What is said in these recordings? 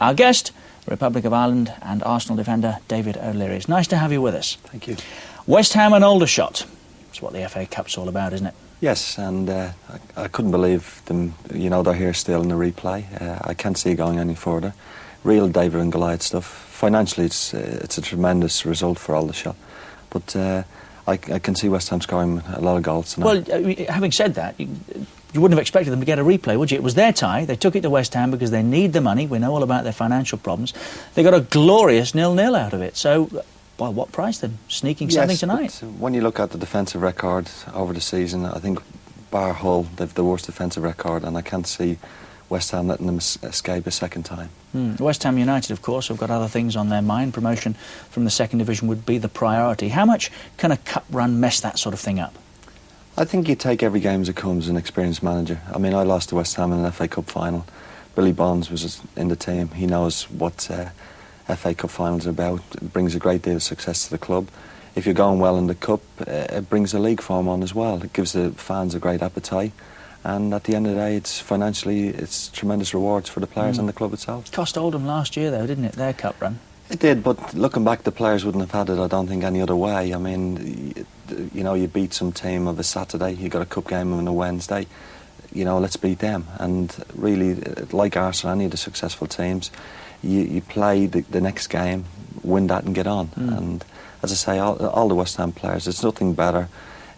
Our guest, Republic of Ireland and Arsenal defender David O'Leary. It's nice to have you with us. Thank you. West Ham and Aldershot. That's what the FA Cup's all about, isn't it? Yes, and I couldn't believe them. You know, they're here still in the replay. I can't see it going any further. Real David and Goliath stuff. Financially, it's a tremendous result for Aldershot. But I can see West Ham scoring a lot of goals tonight. Well, having said that, you wouldn't have expected them to get a replay, would you? It was their tie. They took it to West Ham because they need the money. We know all about their financial problems. They got a glorious 0-0 out of it. So, well, what price then? Sneaking something tonight? When you look at the defensive record over the season, I think bar Hull, they've the worst defensive record, and I can't see West Ham letting them escape a second time. West Ham United, of course, have got other things on their mind. Promotion from the second division would be the priority. How much can a cup run mess that sort of thing up? I think you take every game as it comes, an experienced manager. I mean, I lost to West Ham in an FA Cup final. Billy Bonds was in the team. He knows what FA Cup finals are about. It brings a great deal of success to the club. If you're going well in the Cup, it brings the league form on as well. It gives the fans a great appetite. And at the end of the day, it's financially, it's tremendous rewards for the players and the club itself. It cost Oldham last year, though, didn't it, their cup run? It did, but looking back, the players wouldn't have had it, I don't think, any other way. I mean, you know, you beat some team of a Saturday, you got a cup game on a Wednesday, you know, let's beat them. And really, like Arsenal, any of the successful teams, you play the next game, win that and get on. And as I say, all the West Ham players, it's nothing better.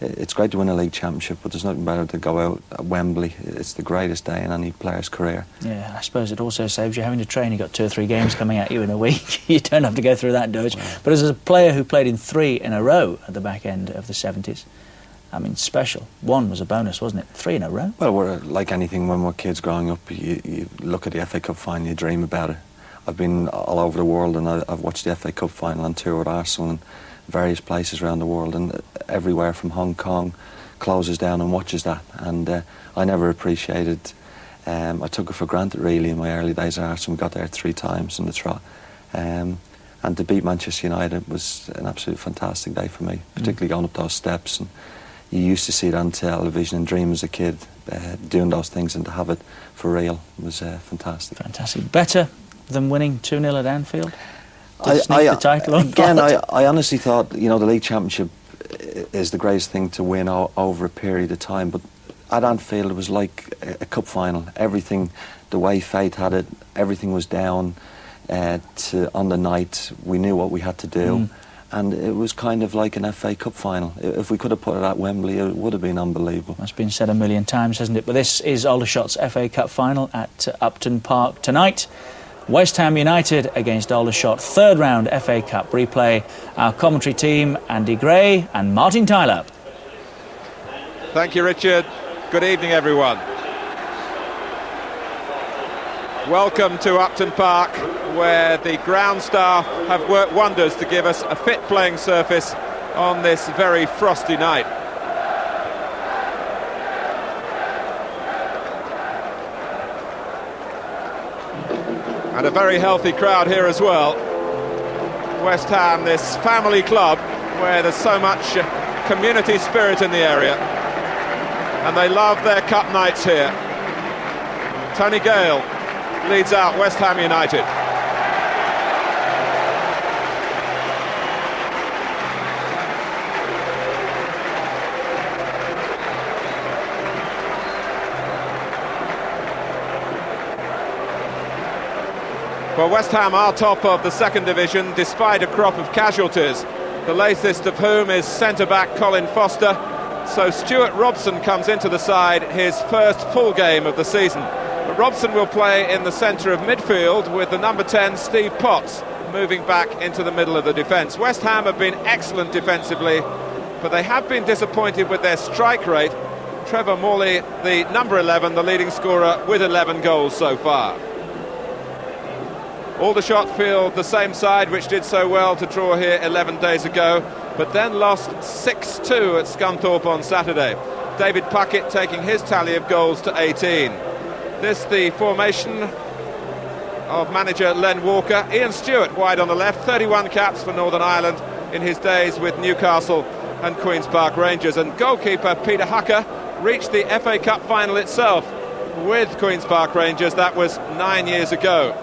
It's great to win a league championship, but there's nothing better to go out at Wembley. It's the greatest day in any player's career. Yeah, I suppose it also saves you having to train. You've got 2 or 3 games coming at you in a week. You don't have to go through that dirge. Wow. But as a player who played in 3 in a row at the back end of the 70s, I mean, special. 1 was a bonus, wasn't it? 3 in a row? Well, we're like anything when we're kids growing up. You look at the FA Cup final, you dream about it. I've been all over the world, and I've watched the FA Cup final on tour with Arsenal and various places around the world, and everywhere from Hong Kong closes down and watches that. And I never appreciated, I took it for granted really in my early days at Arsenal. We got there 3 times in the trot. And to beat Manchester United was an absolute fantastic day for me, particularly going up those steps. And you used to see it on television and dream as a kid, doing those things, and to have it for real was fantastic. Fantastic. Better than winning 2-0 at Anfield? The title again, I honestly thought, you know, the league championship is the greatest thing to win over a period of time, but at Anfield it was like a cup final. Everything, the way fate had it, everything was down on the night. We knew what we had to do, and it was kind of like an FA Cup final. If we could have put it at Wembley, it would have been unbelievable. That's been said a million times, hasn't it? But this is Aldershot's FA Cup final at Upton Park tonight. West Ham United against Aldershot, 3rd round FA Cup replay. Our commentary team, Andy Gray and Martin Tyler. Thank you, Richard. Good evening, everyone. Welcome to Upton Park, where the ground staff have worked wonders to give us a fit playing surface on this very frosty night. And a very healthy crowd here as well. West Ham, this family club where there's so much community spirit in the area, and they love their cup nights here. Tony Gale leads out West Ham United. Well, West Ham are top of the second division despite a crop of casualties, the latest of whom is centre-back Colin Foster. So Stuart Robson comes into the side, his first full game of the season. But Robson will play in the centre of midfield with the number 10 Steve Potts moving back into the middle of the defence. West Ham have been excellent defensively, but they have been disappointed with their strike rate. Trevor Morley, the number 11, the leading scorer with 11 goals so far. Aldershot field the same side which did so well to draw here 11 days ago, but then lost 6-2 at Scunthorpe on Saturday. David Puckett taking his tally of goals to 18. This the formation of manager Len Walker. Ian Stewart wide on the left, 31 caps for Northern Ireland in his days with Newcastle and Queen's Park Rangers. And goalkeeper Peter Hucker reached the FA Cup final itself with Queen's Park Rangers. That was 9 years ago.